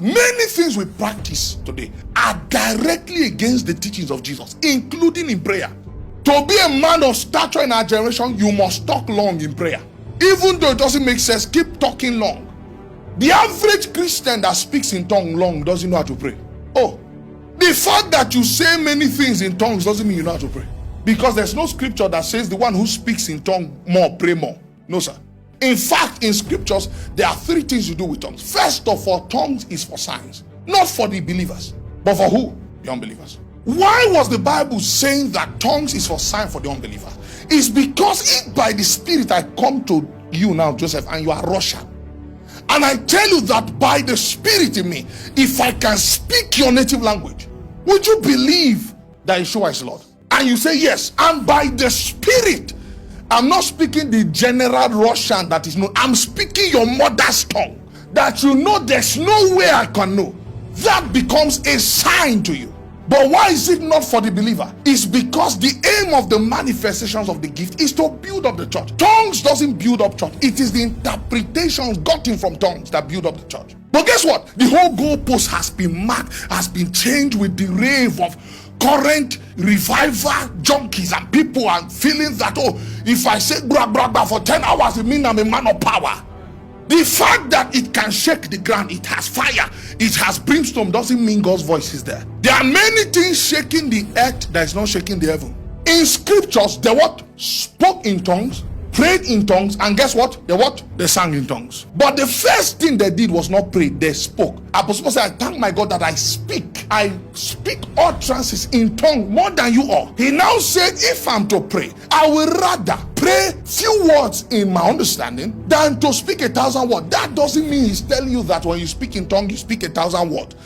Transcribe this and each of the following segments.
fact, many things we practice today are directly against the teachings of Jesus, including in prayer. To be a man of stature in our generation, you must talk long in prayer. Even though it doesn't make sense, keep talking long. The average Christian that speaks in tongue long doesn't know how to pray. Oh, the fact that you say many things in tongues doesn't mean you know how to pray. Because there's no scripture that says the one who speaks in tongue more, pray more. No, sir. In fact, in scriptures, there are three things you do with tongues. First of all, tongues is for signs. Not for the believers, but for who? The unbelievers. Why was the Bible saying that tongues is for sign for the unbeliever? It's because if by the Spirit I come to you now, Joseph, and you are Russian, and I tell you that by the Spirit in me, if I can speak your native language, would you believe that Yeshua is Lord? And you say yes, and by the Spirit, I'm not speaking the general Russian that is known. I'm speaking your mother's tongue that you know there's no way I can know. That becomes a sign to you. But why is it not for the believer? It's because the aim of the manifestations of the gift is to build up the church. Tongues doesn't build up church. It is the interpretations gotten from tongues that build up the church. But guess what? The whole goalpost has been marked, has been changed with the rave of current revival junkies, and people are feeling that, oh, if I say blah blah blah for 10 hours, it means I'm a man of power. The fact that it can shake the ground, it has fire, it has brimstone, doesn't mean God's voice is there. There are many things shaking the earth that is not shaking the heaven. In scriptures, they what? Spoke in tongues, prayed in tongues, and guess what? They sang in tongues. But the first thing they did was not pray, they spoke. Apostle Paul said, I thank my God that I speak utterances in tongue more than you all. He now said, if I'm to pray, I will rather pray few words in my understanding than to speak 1,000 words. That doesn't mean he's telling you that when you speak in tongue, you speak 1,000 words.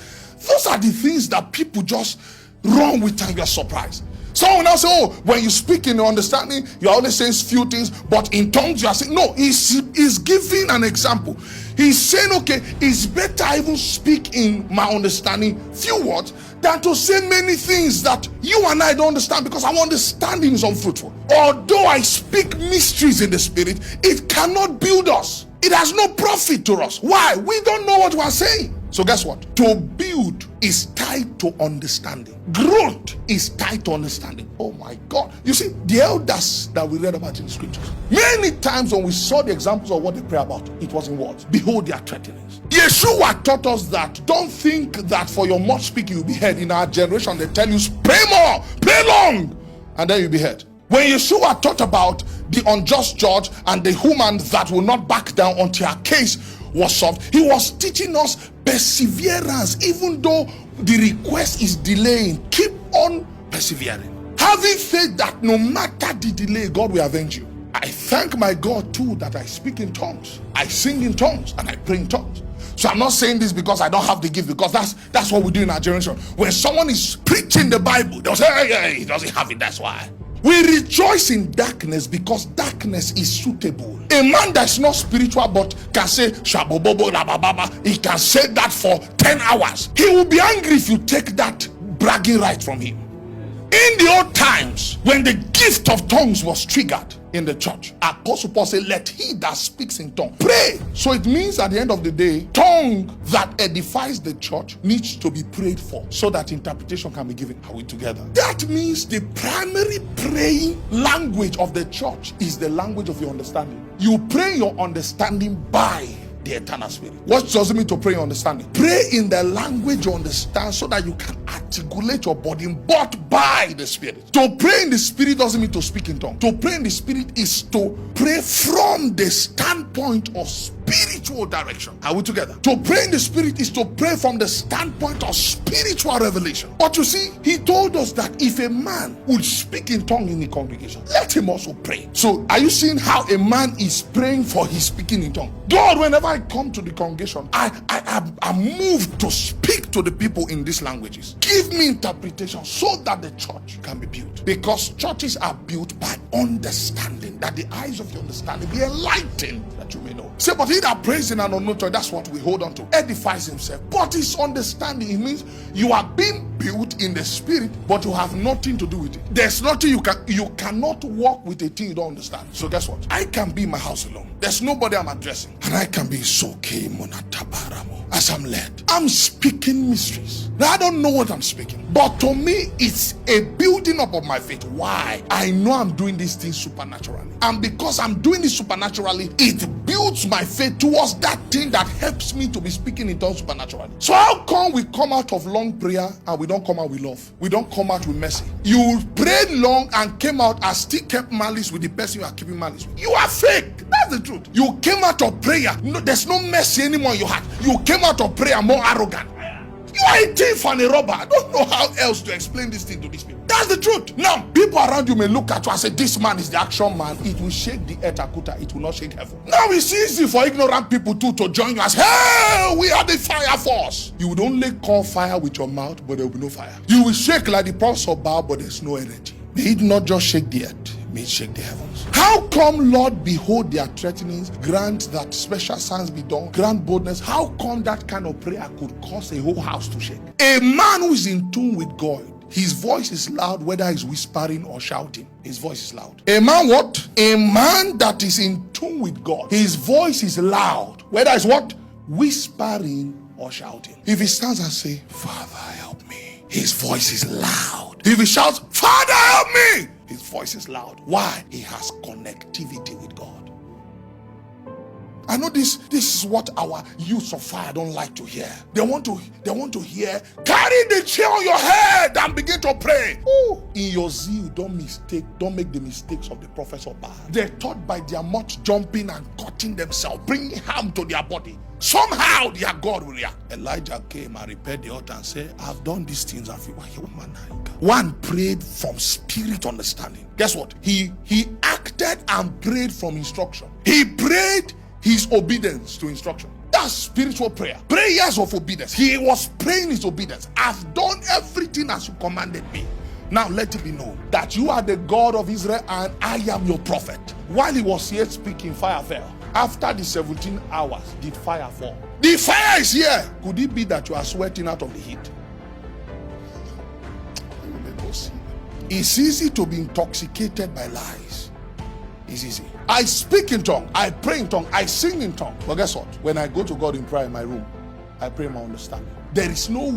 Those are the things that people just run with and you're surprised. Someone now say, oh, when you speak in your understanding, you're only saying few things, but in tongues you are saying, no, he's giving an example. He's saying, okay, it's better I even speak in my understanding few words than to say many things that you and I don't understand, because our understanding is unfruitful. Although I speak mysteries in the spirit, it cannot build us. It has no profit to us. Why? We don't know what we are saying. So guess what? To build is tied to understanding. Growth is tied to understanding. Oh my God. You see, the elders that we read about in the scriptures, many times when we saw the examples of what they pray about, it was in words. Behold their threatenings. Yeshua taught us that don't think that for your much speaking you'll be heard. In our generation, they tell you, pray more, pray long, and then you'll be heard. When Yeshua taught about the unjust judge and the woman that will not back down until her case was solved, he was teaching us perseverance. Even though the request is delaying, keep on persevering. Having faith that no matter the delay, God will avenge you. I thank my God too that I speak in tongues, I sing in tongues, and I pray in tongues. So I'm not saying this because I don't have the gift, because that's what we do in our generation. When someone is preaching the Bible, they'll say, hey, he doesn't have it, that's why. We rejoice in darkness because darkness is suitable. A man that's not spiritual but can say shabobobo labababa, he can say that for 10 hours. He will be angry if you take that bragging right from him. In the old times, when the gift of tongues was triggered in the church, Apostle Paul said, let he that speaks in tongue pray. So it means at the end of the day, tongue that edifies the church needs to be prayed for so that interpretation can be given. Are we together? That means the primary praying language of the church is the language of your understanding. You pray your understanding by the eternal spirit. What does it mean to pray your understanding? Pray in the language you understand so that you can articulate your body, but by the spirit. To pray in the spirit doesn't mean to speak in tongues. To pray in the spirit is to pray from the standpoint of spiritual direction. Are we together? To pray in the spirit is to pray from the standpoint of spiritual revelation. But you see, he told us that if a man would speak in tongue in the congregation, let him also pray. So are you seeing how a man is praying for his speaking in tongue? God, whenever I come to the congregation, I'm moved to speak to the people in these languages. Give me interpretation so that the church can be built. Because churches are built by understanding, that the eyes of your understanding be enlightened, that you may know. Say, but he that prays in an unknown tongue, that's what we hold on to, edifies himself. But his understanding, it means you are being built in the spirit, but you have nothing to do with it. There's nothing you cannot walk with a thing you don't understand. So guess what? I can be in my house alone. There's nobody I'm addressing, and I can be so as I'm led. I'm speaking mysteries. Now, I don't know what I'm speaking, but to me, it's a building up of my faith. Why? I know I'm doing these things supernaturally. And because I'm doing this supernaturally, it builds my faith towards that thing that helps me to be speaking in tongues supernaturally. So how come we come out of long prayer and we don't come out with love? We don't come out with mercy. You prayed long and came out and still kept malice with the person you are keeping malice with. You are fake. That's the truth. You came out of prayer. No, there's no mercy anymore in your heart. You came out of prayer more arrogant. You are a thief and a robber. I don't know how else to explain this thing to these people. That's the truth. Now, people around you may look at you and say, this man is the action man. It will shake the earth, Akuta. It will not shake heaven. Now, it's easy for ignorant people too to join you as, hey, we are the fire force. You would only call fire with your mouth, but there will be no fire. You will shake like the prophets of Baal, but there's no energy. May it not just shake the earth, may it shake the heavens. How come, Lord, behold their threatenings, grant that special signs be done, grant boldness? How come that kind of prayer could cause a whole house to shake? A man who is in tune with God, his voice is loud, whether he's whispering or shouting. His voice is loud. A man what? A man that is in tune with God, his voice is loud, whether it's what? Whispering or shouting. If he stands and say, Father, help me, his voice is loud. If he shouts, Father, help me, his voice is loud. Why? He has connectivity with God. I know this is what our youths of fire don't like to hear. They want to hear, carry the chair on your head and begin to pray. Ooh. In your zeal, don't make the mistakes of the prophets of Baal. They thought by their much jumping and cutting themselves, bringing harm to their body, somehow their God will react. Elijah came and repaired the altar and said, I've done these things. One prayed from spirit understanding. Guess what? He acted and prayed from instruction. He prayed his obedience to instruction. That's spiritual prayer. Prayers of obedience. He was praying his obedience. I've done everything as you commanded me. Now let it be known that you are the God of Israel and I am your prophet. While he was yet speaking, fire fell. After the 17 hours, did fire fall? The fire is here. Could it be that you are sweating out of the heat? It's easy to be intoxicated by lies. It's easy. I speak in tongue, I pray in tongue, I sing in tongue. But guess what? When I go to God in prayer in my room, I pray my understanding. There's no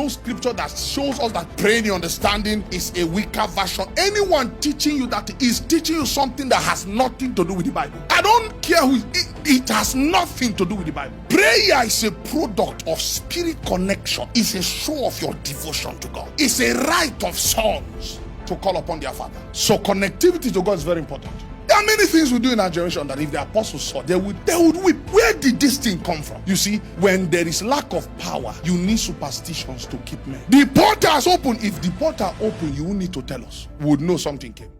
scripture that shows us that praying in understanding is a weaker version. Anyone teaching you that is teaching you something that has nothing to do with the Bible. I don't care who it has nothing to do with the Bible. Prayer is a product of spirit connection. It's a show of your devotion to God. It's a right of sons to call upon their Father. So connectivity to God is very important. There are many things we do in our generation that if the apostles saw, they would weep. Where did this thing come from? You see, when there is lack of power, you need superstitions to keep men. The portal has opened. If the portal opened, you will need to tell us. We would know something came.